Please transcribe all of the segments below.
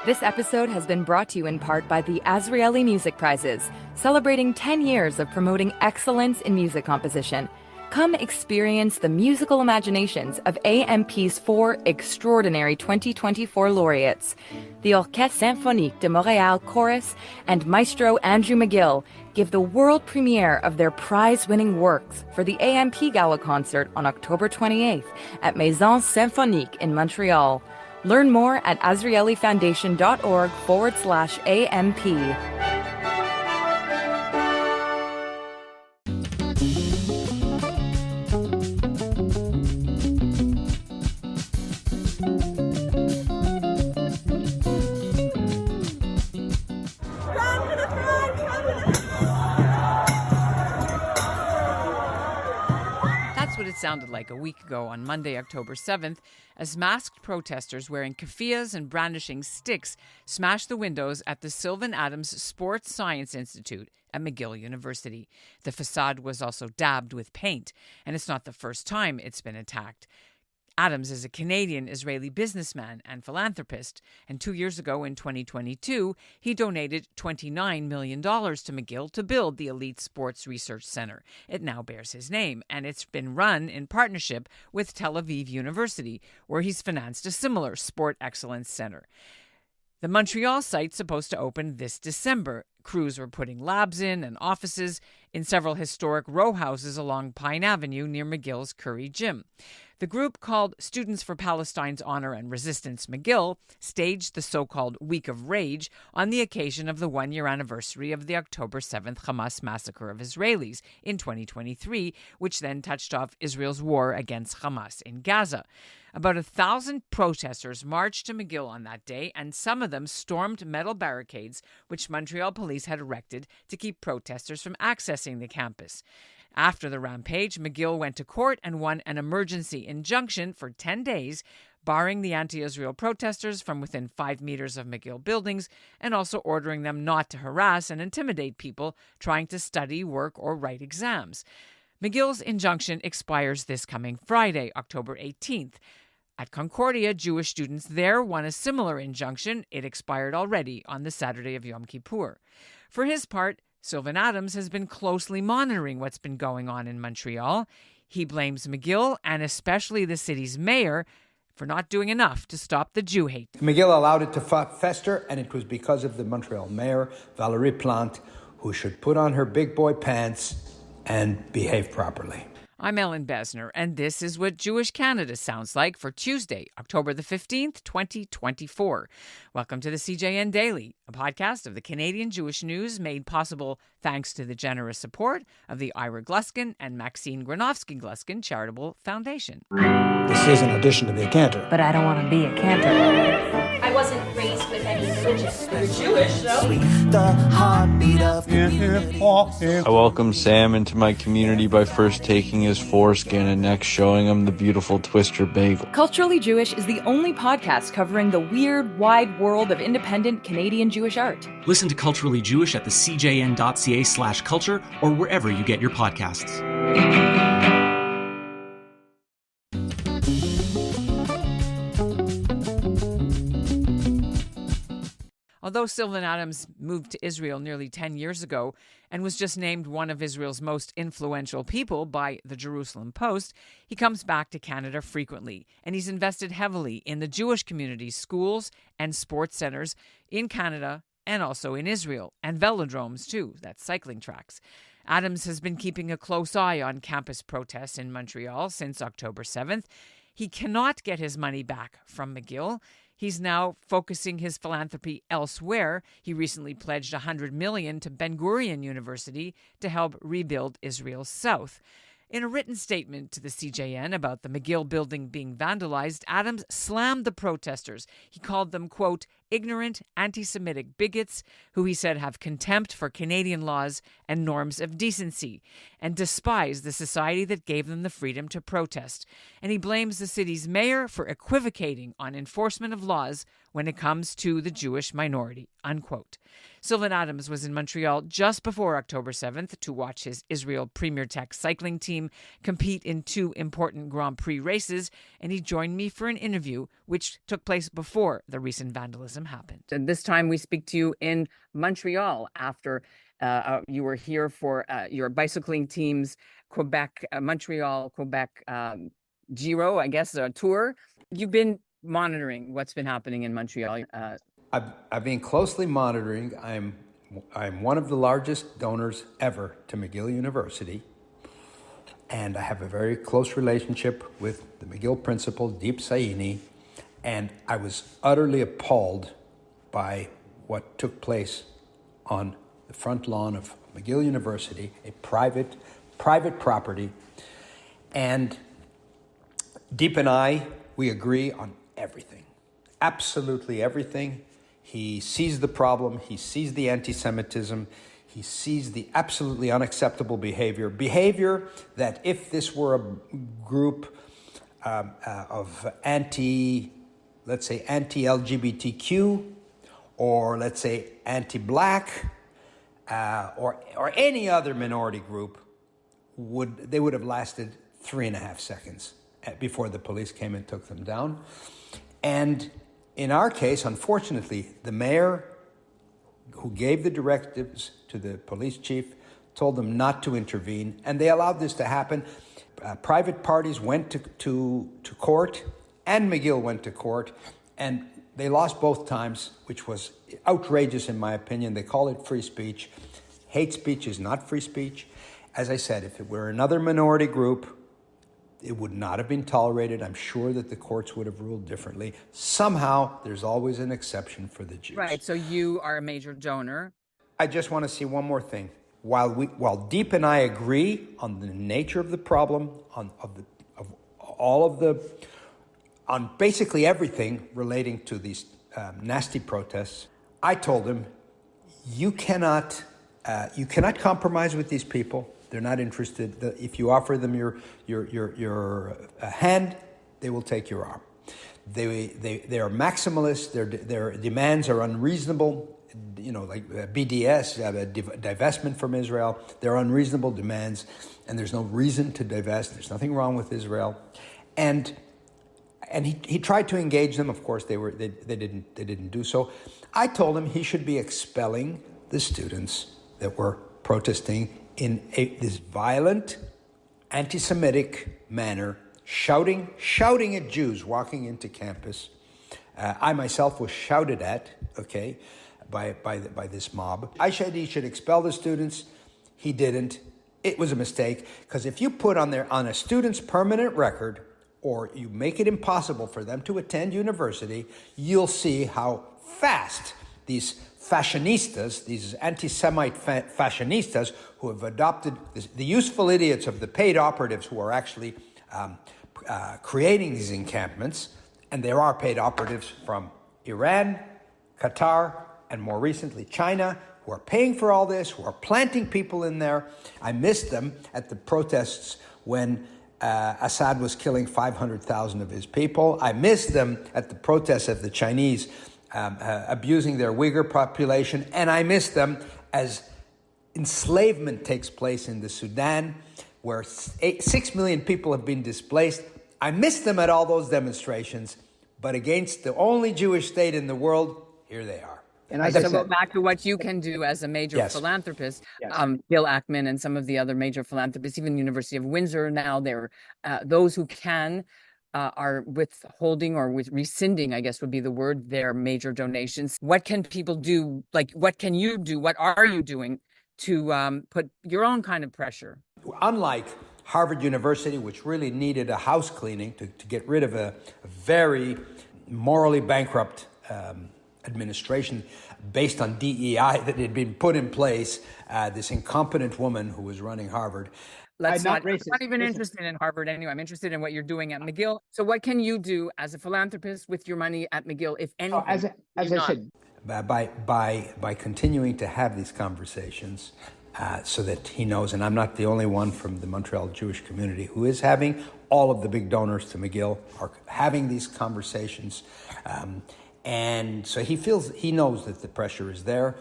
This episode has been brought to you in part by the Azrieli Music Prizes, celebrating 10 years of promoting excellence in music composition. Come experience the musical imaginations of AMP's 4 extraordinary 2024 laureates. The Orchestre Symphonique de Montréal Chorus and Maestro Andrew McGill give the world premiere of their prize-winning works for the AMP Gala concert on October 28th at Maison Symphonique in Montreal. Learn more at azrielifoundation.org/AMP. What it sounded like a week ago on Monday, October 7th, as masked protesters wearing keffiyehs and brandishing sticks smashed the windows at the Sylvan Adams Sports Science Institute at McGill University. The facade was also dabbed with paint, and it's not the first time it's been attacked. Adams is a Canadian-Israeli businessman and philanthropist, and 2 years ago in 2022, he donated $29 million to McGill to build the elite sports research center. It now bears his name, and it's been run in partnership with Tel Aviv University, where he's financed a similar sport excellence center. The Montreal site's supposed to open this December. Crews were putting labs in and offices in several historic row houses along Pine Avenue near McGill's Curry Gym. The group, called Students for Palestine's Honor and Resistance McGill, staged the so-called Week of Rage on the occasion of the one-year anniversary of the October 7th Hamas massacre of Israelis in 2023, which then touched off Israel's war against Hamas in Gaza. About 1,000 protesters marched to McGill on that day, and some of them stormed metal barricades which Montreal police had erected to keep protesters from accessing the campus. After the rampage, McGill went to court and won an emergency injunction for 10 days, barring the anti-Israel protesters from within 5 meters of McGill buildings and also ordering them not to harass and intimidate people trying to study, work, or write exams. McGill's injunction expires this coming Friday, October 18th. At Concordia, Jewish students there won a similar injunction. It expired already on the Saturday of Yom Kippur. For his part, Sylvan Adams has been closely monitoring what's been going on in Montreal. He blames McGill and especially the city's mayor for not doing enough to stop the Jew hate. McGill allowed it to fester, and it was because of the Montreal mayor, Valérie Plante, who should put on her big boy pants and behave properly. I'm Ellen Besner, and this is what Jewish Canada sounds like for Tuesday, October the 15th, 2024. Welcome to the CJN Daily, a podcast of the Canadian Jewish News made possible thanks to the generous support of the Ira Gluskin and Maxine Granovsky-Gluskin Charitable Foundation. This is an audition to be a cantor. But I don't want to be a cantor. I wasn't raised with any religion. You're Jewish, though. The heartbeat of community. I welcomed Sam into my community by first taking his foreskin and next showing him the beautiful Twister bagel. Culturally Jewish is the only podcast covering the weird, wide world of independent Canadian Jewish art. Listen to Culturally Jewish at the cjn.ca/culture or wherever you get your podcasts. Although Sylvan Adams moved to Israel nearly 10 years ago and was just named one of Israel's most influential people by the Jerusalem Post, he comes back to Canada frequently, and he's invested heavily in the Jewish community's schools and sports centers in Canada and also in Israel, and velodromes too, that's cycling tracks. Adams has been keeping a close eye on campus protests in Montreal since October 7th. He cannot get his money back from McGill. He's now focusing his philanthropy elsewhere. He recently pledged $100 million to Ben Gurion University to help rebuild Israel's south. In a written statement to the CJN about the McGill building being vandalized, Adams slammed the protesters. He called them, quote, ignorant, anti-Semitic bigots who he said have contempt for Canadian laws and norms of decency and despise the society that gave them the freedom to protest. And he blames the city's mayor for equivocating on enforcement of laws when it comes to the Jewish minority, unquote. Sylvan Adams was in Montreal just before October 7th to watch his Israel Premier Tech cycling team compete in 2 important Grand Prix races, and he joined me for an interview which took place before the recent vandalism happened. And this time we speak to you in Montreal after you were here for your bicycling team's Montreal, Quebec Giro, I guess, tour. You've been monitoring what's been happening in Montreal. I've been closely monitoring. I'm one of the largest donors ever to McGill University, and I have a very close relationship with the McGill principal, Deep Saini, and I was utterly appalled by what took place on the front lawn of McGill University, a private property, and Deep and I, we agree on everything, absolutely everything. He sees the problem, he sees the anti-Semitism, he sees the absolutely unacceptable behavior that if this were a group of let's say anti-LGBTQ, or let's say anti-Black, or any other minority group, they would have lasted 3.5 seconds before the police came and took them down. And in our case, unfortunately, the mayor who gave the directives to the police chief told them not to intervene, and they allowed this to happen. Private parties went to court, and McGill went to court, and they lost both times, which was outrageous in my opinion. They call it free speech. Hate speech is not free speech. As I said, if it were another minority group, it would not have been tolerated. I'm sure that the courts would have ruled differently. Somehow, there's always an exception for the Jews. Right, so you are a major donor. I just want to see one more thing. While Deep and I agree on the nature of the problem, on basically everything relating to these nasty protests, I told him, you cannot compromise with these people. They're not interested. If you offer them your hand, they will take your arm. They are maximalists. Their demands are unreasonable. Like BDS, divestment from Israel. They're unreasonable demands, and there's no reason to divest. There's nothing wrong with Israel, and he tried to engage them. Of course, they didn't do so. I told him he should be expelling the students that were protesting in this violent, anti-Semitic manner, shouting at Jews walking into campus. I myself was shouted at, by this mob. I said he should expel the students. He didn't. It was a mistake, because if you put on a student's permanent record, or you make it impossible for them to attend university, you'll see how fast these fashionistas, these anti-Semite fashionistas who have adopted the useful idiots of the paid operatives who are actually creating these encampments, and there are paid operatives from Iran, Qatar, and more recently China, who are paying for all this, who are planting people in there. I missed them at the protests when Assad was killing 500,000 of his people. I missed them at the protests of the Chinese abusing their Uyghur population, and I miss them as enslavement takes place in the Sudan, where 6 million people have been displaced. I miss them at all those demonstrations, but against the only Jewish state in the world, here they are. And I go back to what you can do as a major philanthropist. Bill Ackman and some of the other major philanthropists, even the University of Windsor now, they're those who can are withholding or rescinding, I guess would be the word, their major donations. What can people do? Like, what can you do? What are you doing to put your own kind of pressure? Unlike Harvard University, which really needed a house cleaning to get rid of a very morally bankrupt administration based on DEI that had been put in place, this incompetent woman who was running Harvard. I'm not even interested in Harvard anyway. I'm interested in what you're doing at McGill. So what can you do as a philanthropist with your money at McGill, if anything? As I said, by continuing to have these conversations, so that he knows, and I'm not the only one from the Montreal Jewish community who is having, all of the big donors to McGill are having these conversations. And so he knows that the pressure is there.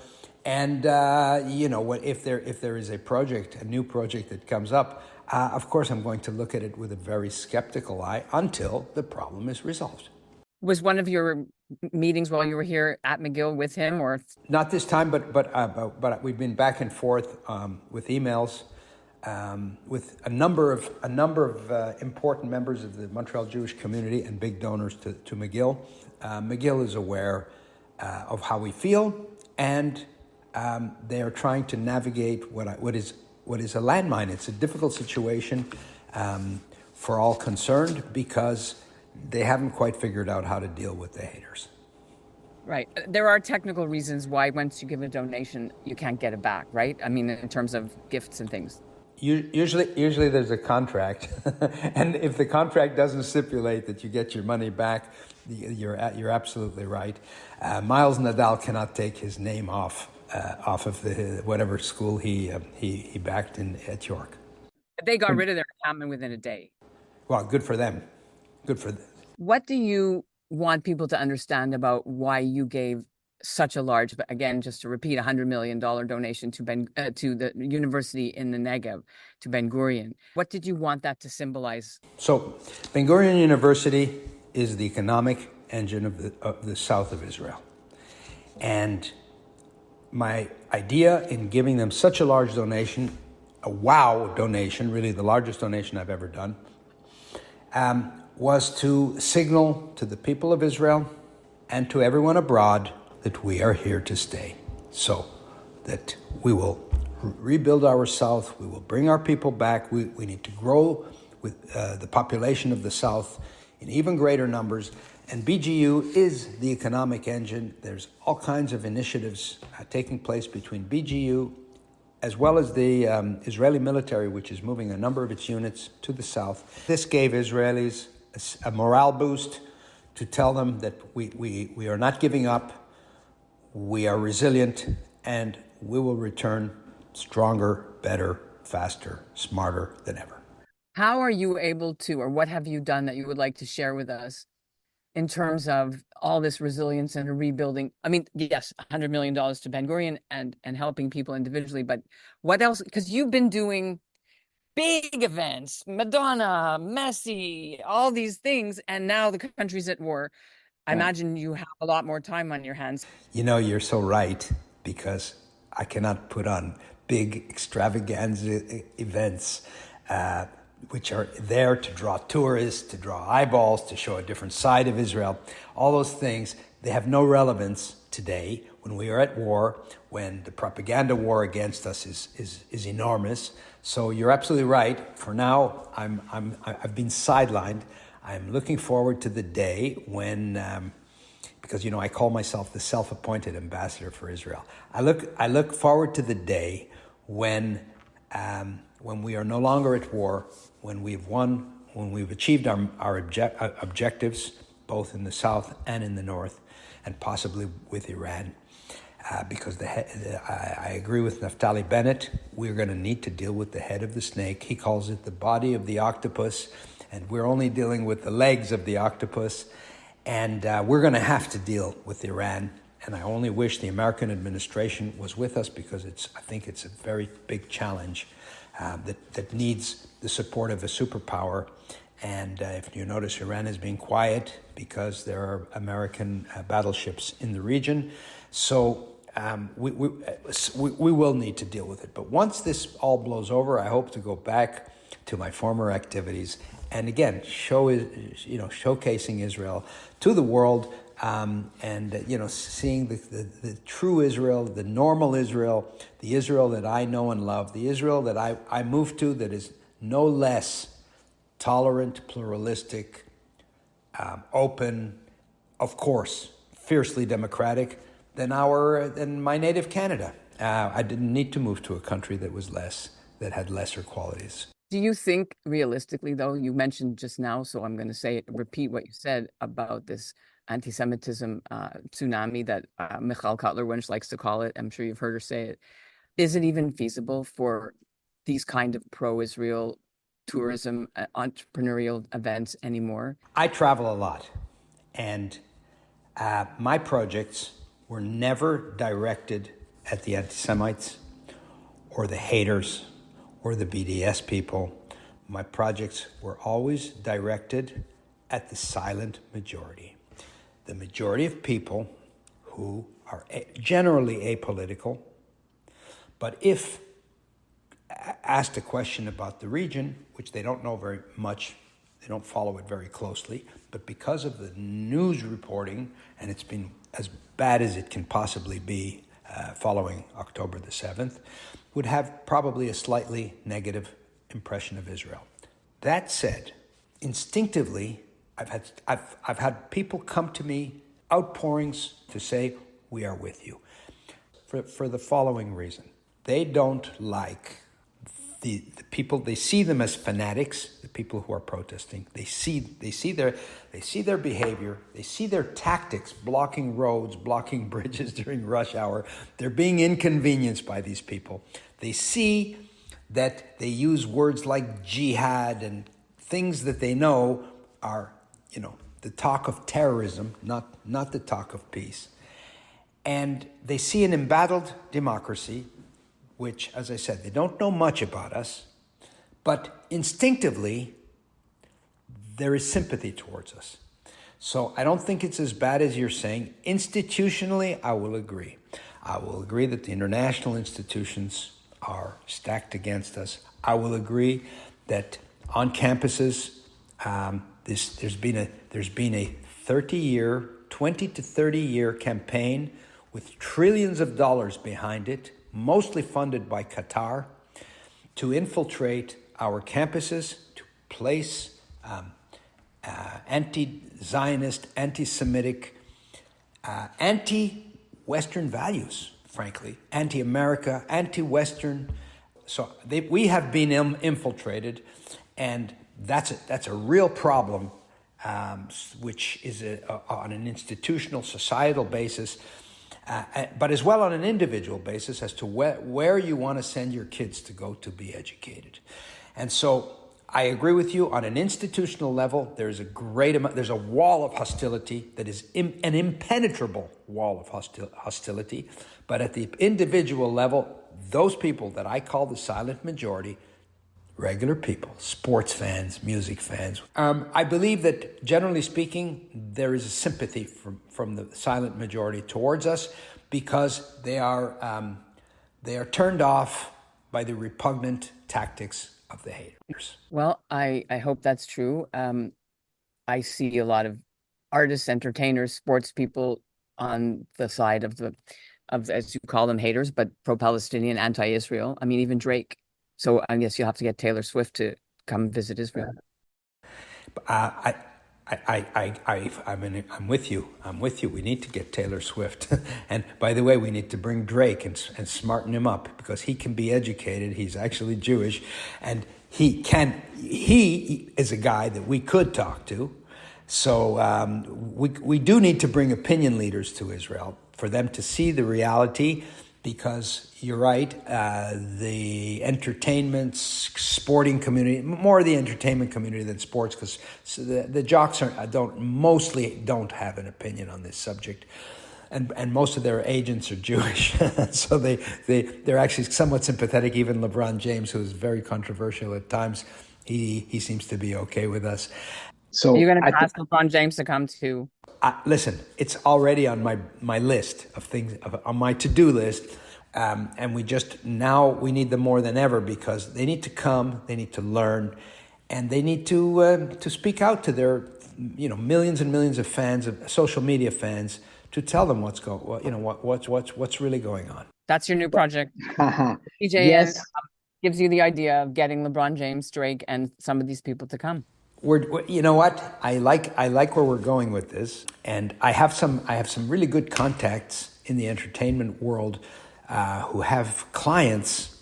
And, if there is a new project that comes up, of course, I'm going to look at it with a very skeptical eye until the problem is resolved. Was one of your meetings while you were here at McGill with him, or? Not this time, but we've been back and forth with emails with a number of important members of the Montreal Jewish community and big donors to McGill. McGill is aware of how we feel, and they are trying to navigate what is a landmine. It's a difficult situation for all concerned because they haven't quite figured out how to deal with the haters. Right. There are technical reasons why once you give a donation, you can't get it back, right? I mean, in terms of gifts and things. Usually there's a contract, and if the contract doesn't stipulate that you get your money back, you're absolutely right. Miles Nadal cannot take his name off of the whatever school he backed at York. They got rid of their encampment within a day. Well, good for them. Good for them. What do you want people to understand about why you gave such a large, again, just to repeat, $100 million donation to the university in the Negev, to Ben Gurion? What did you want that to symbolize? So, Ben Gurion University is the economic engine of the south of Israel. And my idea in giving them such a large donation, a wow donation, really the largest donation I've ever done, was to signal to the people of Israel and to everyone abroad that we are here to stay. So that we will rebuild our South, we will bring our people back, we need to grow with the population of the South in even greater numbers. And BGU is the economic engine. There's all kinds of initiatives taking place between BGU as well as the Israeli military, which is moving a number of its units to the south. This gave Israelis a morale boost to tell them that we are not giving up, we are resilient, and we will return stronger, better, faster, smarter than ever. How are you able to, or what have you done that you would like to share with us in terms of all this resilience and rebuilding? I mean, yes, $100 million to Ben Gurion and helping people individually, but what else? Because you've been doing big events, Madonna, Messi, all these things, and now the country's at war. I imagine you have a lot more time on your hands. You know, you're so right, because I cannot put on big extravaganza events which are there to draw tourists, to draw eyeballs, to show a different side of Israel. All those things, they have no relevance today when we are at war, when the propaganda war against us is enormous. So you're absolutely right. For now, I've been sidelined. I'm looking forward to the day when, because I call myself the self-appointed ambassador for Israel. I look forward to the day when we are no longer at war, when we've won, when we've achieved our objectives, both in the south and in the north, and possibly with Iran. Because I agree with Naftali Bennett, we're going to need to deal with the head of the snake. He calls it the body of the octopus, and we're only dealing with the legs of the octopus. And we're going to have to deal with Iran. And I only wish the American administration was with us, because I think it's a very big challenge that needs the support of a superpower. And if you notice, Iran is being quiet because there are American battleships in the region. So we will need to deal with it. But once this all blows over, I hope to go back to my former activities and again showcasing Israel to the world, and seeing the true Israel, the normal Israel, the Israel that I know and love, the Israel that I moved to, that is no less tolerant, pluralistic, open, of course, fiercely democratic than my native Canada. I didn't need to move to a country that had lesser qualities. Do you think realistically, though, you mentioned just now, so I'm going to repeat what you said about this anti-Semitism tsunami that Michal Kotler-Wunsch likes to call it. I'm sure you've heard her say it. Is it even feasible for these kind of pro-Israel tourism, entrepreneurial events anymore? I travel a lot, and My projects were never directed at the anti-Semites or the haters or the BDS people. My projects were always directed at the silent majority. The majority of people who are generally apolitical, but if asked a question about the region, which they don't know very much, they don't follow it very closely, but because of the news reporting, and it's been as bad as it can possibly be following October the 7th, would have probably a slightly negative impression of Israel. That said, instinctively, I've had people come to me, outpourings to say, we are with you, for the following reason. They don't like the people. They see them as fanatics, the people who are protesting. They see their behavior, they see their tactics, blocking roads, blocking bridges during rush hour. They're being inconvenienced by these people. They see that they use words like jihad and things that they know are, the talk of terrorism, not the talk of peace. And they see an embattled democracy, which, as I said, they don't know much about us, but instinctively, there is sympathy towards us. So I don't think it's as bad as you're saying. Institutionally, I will agree. I will agree that the international institutions are stacked against us. I will agree that on campuses, there's been a 20 to 30 year campaign with trillions of dollars behind it, mostly funded by Qatar, to infiltrate our campuses, to place anti-Zionist, anti-Semitic, anti-Western values, frankly, anti-America, anti-Western. So we have been infiltrated, and that's a real problem, which is on an institutional, societal basis, but as well on an individual basis as to where you want to send your kids to go to be educated. And so I agree with you on an institutional level. There's a wall of hostility that is an impenetrable wall of hostility. But at the individual level, those people that I call the silent majority, regular people, sports fans, music fans, I believe that generally speaking, there is a sympathy from the silent majority towards us because they are turned off by the repugnant tactics of the haters. Well, I hope that's true. I see a lot of artists, entertainers, sports people on the side of as you call them, haters, but pro-Palestinian, anti-Israel. I mean, even Drake. So I guess you'll have to get Taylor Swift to come visit Israel. I'm with you. I'm with you. We need to get Taylor Swift. And by the way, we need to bring Drake and smarten him up because he can be educated. He's actually Jewish, and he is a guy that we could talk to. So we do need to bring opinion leaders to Israel for them to see the reality. Because you're right, the entertainment, sporting community, more the entertainment community than sports, because the jocks mostly don't have an opinion on this subject, and most of their agents are Jewish, so they're actually somewhat sympathetic. Even LeBron James, who is very controversial at times, he seems to be okay with us. So you're going to ask LeBron James to come to. Listen, it's already on my list of things, on my to-do list, and we need them more than ever because they need to come, they need to learn, and they need to speak out to their millions and millions of fans, of social media fans, to tell them what's really going on. That's your new project. CJN Yes. Gives you the idea of getting LeBron James, Drake, and some of these people to come. You know what? I like where we're going with this, and I have some really good contacts in the entertainment world who have clients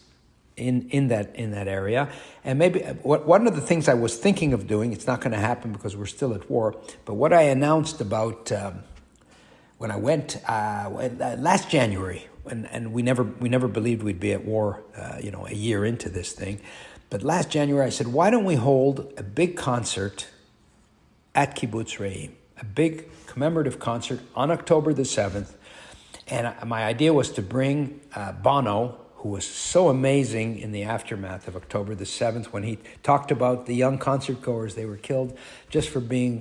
in that area. And maybe one of the things I was thinking of doing, it's not going to happen because we're still at war, but what I announced about when I went last January, and we never believed we'd be at war, a year into this thing. But last January, I said, why don't we hold a big concert at Kibbutz Re'im? a big commemorative concert on October the 7th. And my idea was to bring Bono, who was so amazing in the aftermath of October the 7th, when he talked about the young concert goers. They were killed just for being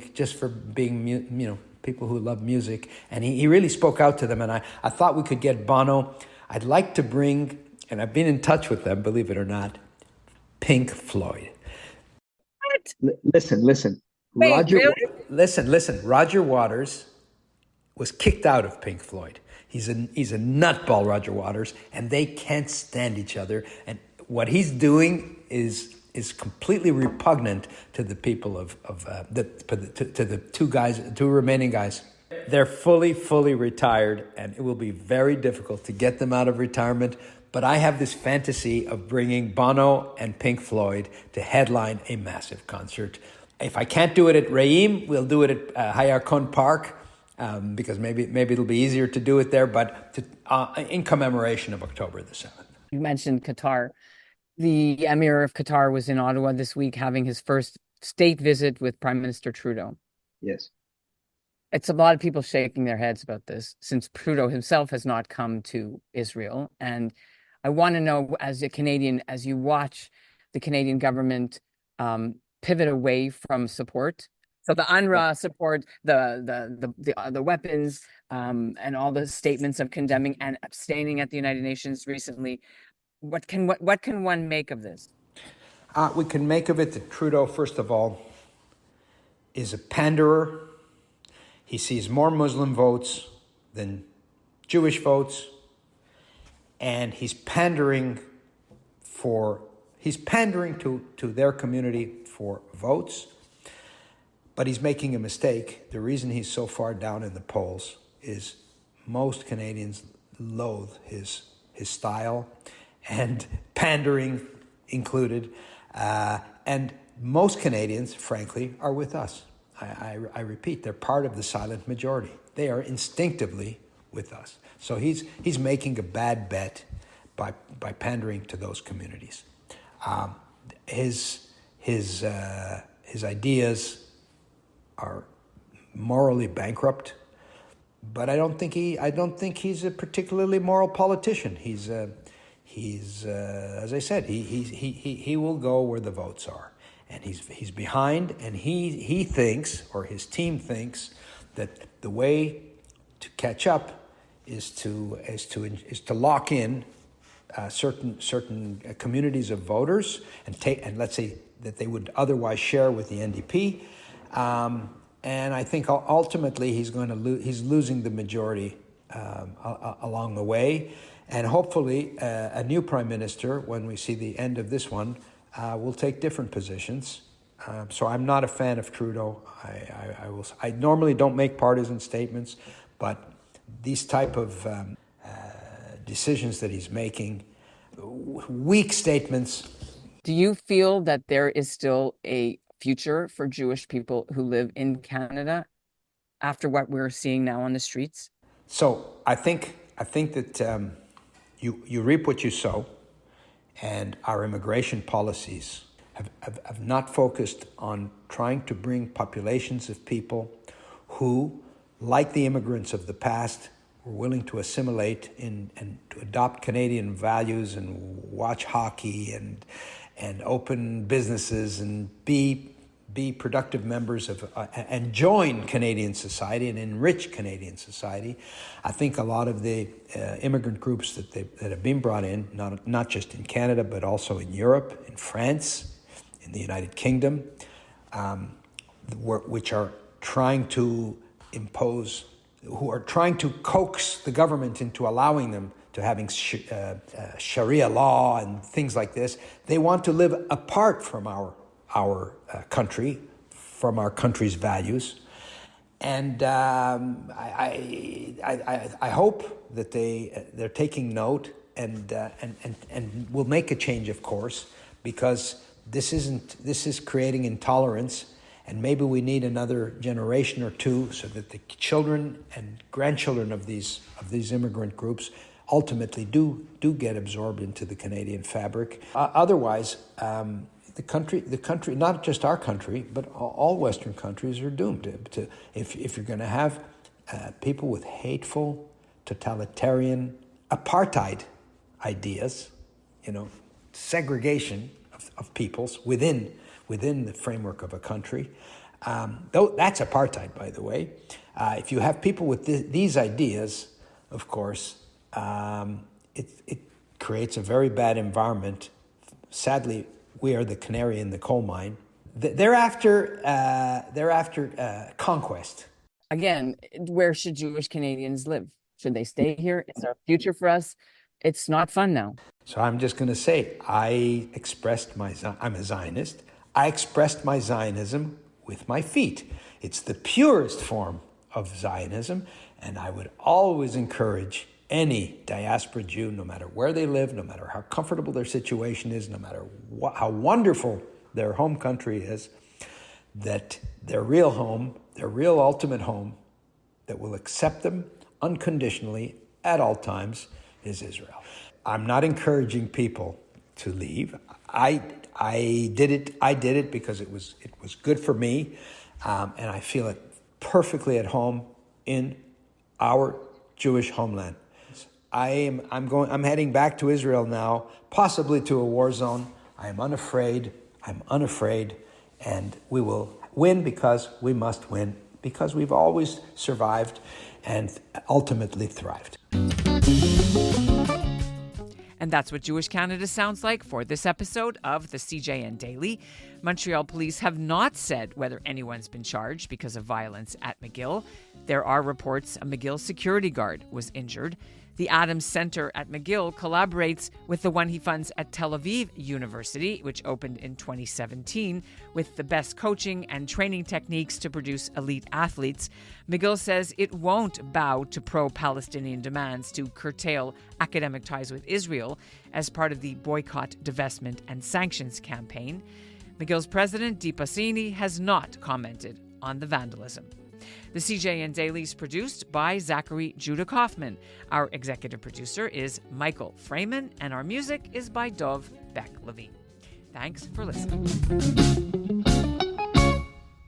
people who love music. And he really spoke out to them. And I thought we could get Bono. I'd like to bring, and I've been in touch with them, believe it or not, Pink Floyd. What? Listen. Wait, really? Listen. Roger Waters was kicked out of Pink Floyd. He's a nutball, Roger Waters, and they can't stand each other. And what he's doing is completely repugnant to the people to the two remaining guys. They're fully retired, and it will be very difficult to get them out of retirement. But I have this fantasy of bringing Bono and Pink Floyd to headline a massive concert. If I can't do it at Reim, we'll do it at Hayarkon Park. Because maybe it'll be easier to do it there, but in commemoration of October the 7th. You mentioned Qatar. The Emir of Qatar was in Ottawa this week having his first state visit with Prime Minister Trudeau. Yes. It's a lot of people shaking their heads about this, since Trudeau himself has not come to Israel. And I want to know, as a Canadian, as you watch the Canadian government pivot away from support, so the UNRWA support, the weapons, and all the statements of condemning and abstaining at the United Nations recently, what can one make of this? We can make of it that Trudeau, first of all, is a panderer. He sees more Muslim votes than Jewish votes, and he's pandering to their community for votes. But he's making a mistake. The reason he's so far down in the polls is most Canadians loathe his style, and pandering included. And most Canadians, frankly, are with us. I repeat, they're part of the silent majority. They are instinctively with us. So he's making a bad bet by pandering to those communities. His ideas are morally bankrupt, but I don't think he's a particularly moral politician. He's as I said, he will go where the votes are, and he's behind, and he thinks, or his team thinks, that the way to catch up is to lock in certain communities of voters and let's say that they would otherwise share with the NDP. And I think ultimately he's losing the majority along the way, and hopefully a new prime minister, when we see the end of this one, will take different positions. So I'm not a fan of Trudeau. I normally don't make partisan statements, but these type of decisions that he's making, weak statements. Do you feel that there is still a future for Jewish people who live in Canada after what we're seeing now on the streets? So I think that you reap what you sow, and our immigration policies have not focused on trying to bring populations of people who, like the immigrants of the past, were willing to assimilate and to adopt Canadian values and watch hockey and open businesses and be productive members of and join Canadian society and enrich Canadian society. I think a lot of the immigrant groups that have been brought in, not just in Canada but also in Europe, in France, in the United Kingdom, which are trying to coax the government into allowing them to having Sharia law and things like this. They want to live apart from our country, from our country's values, and I hope that they're taking note and will make a change, of course, because this is creating intolerance. And maybe we need another generation or two so that the children and grandchildren of these immigrant groups ultimately do get absorbed into the Canadian fabric. Otherwise, the country, not just our country, but all Western countries are doomed to if you're going to have people with hateful, totalitarian, apartheid ideas, segregation of peoples within the framework of a country. Though that's apartheid, by the way. If you have people with these ideas, of course, it creates a very bad environment. Sadly, we are the canary in the coal mine. They're after conquest. Again, where should Jewish Canadians live? Should they stay here? Is there a future for us? It's not fun now. So I'm just going to say, I'm a Zionist. I expressed my Zionism with my feet. It's the purest form of Zionism, and I would always encourage any diaspora Jew, no matter where they live, no matter how comfortable their situation is, no matter how wonderful their home country is, that their real home, their real ultimate home, that will accept them unconditionally at all times, is Israel. I'm not encouraging people to leave. I did it because it was good for me, and I feel it perfectly at home in our Jewish homeland. I'm heading back to Israel now, possibly to a war zone. I'm unafraid, and we will win because we must win, because we've always survived and ultimately thrived. And that's what Jewish Canada sounds like for this episode of the CJN Daily. Montreal police have not said whether anyone's been charged because of violence at McGill. There are reports a McGill security guard was injured. The Adams Center at McGill collaborates with the one he funds at Tel Aviv University, which opened in 2017, with the best coaching and training techniques to produce elite athletes. McGill says it won't bow to pro-Palestinian demands to curtail academic ties with Israel as part of the boycott, divestment, and sanctions campaign. McGill's president, Deepa Sini, has not commented on the vandalism. The CJN Daily is produced by Zachary Judah Kaufman. Our executive producer is Michael Freeman, and our music is by Dov Beck-Levine. Thanks for listening.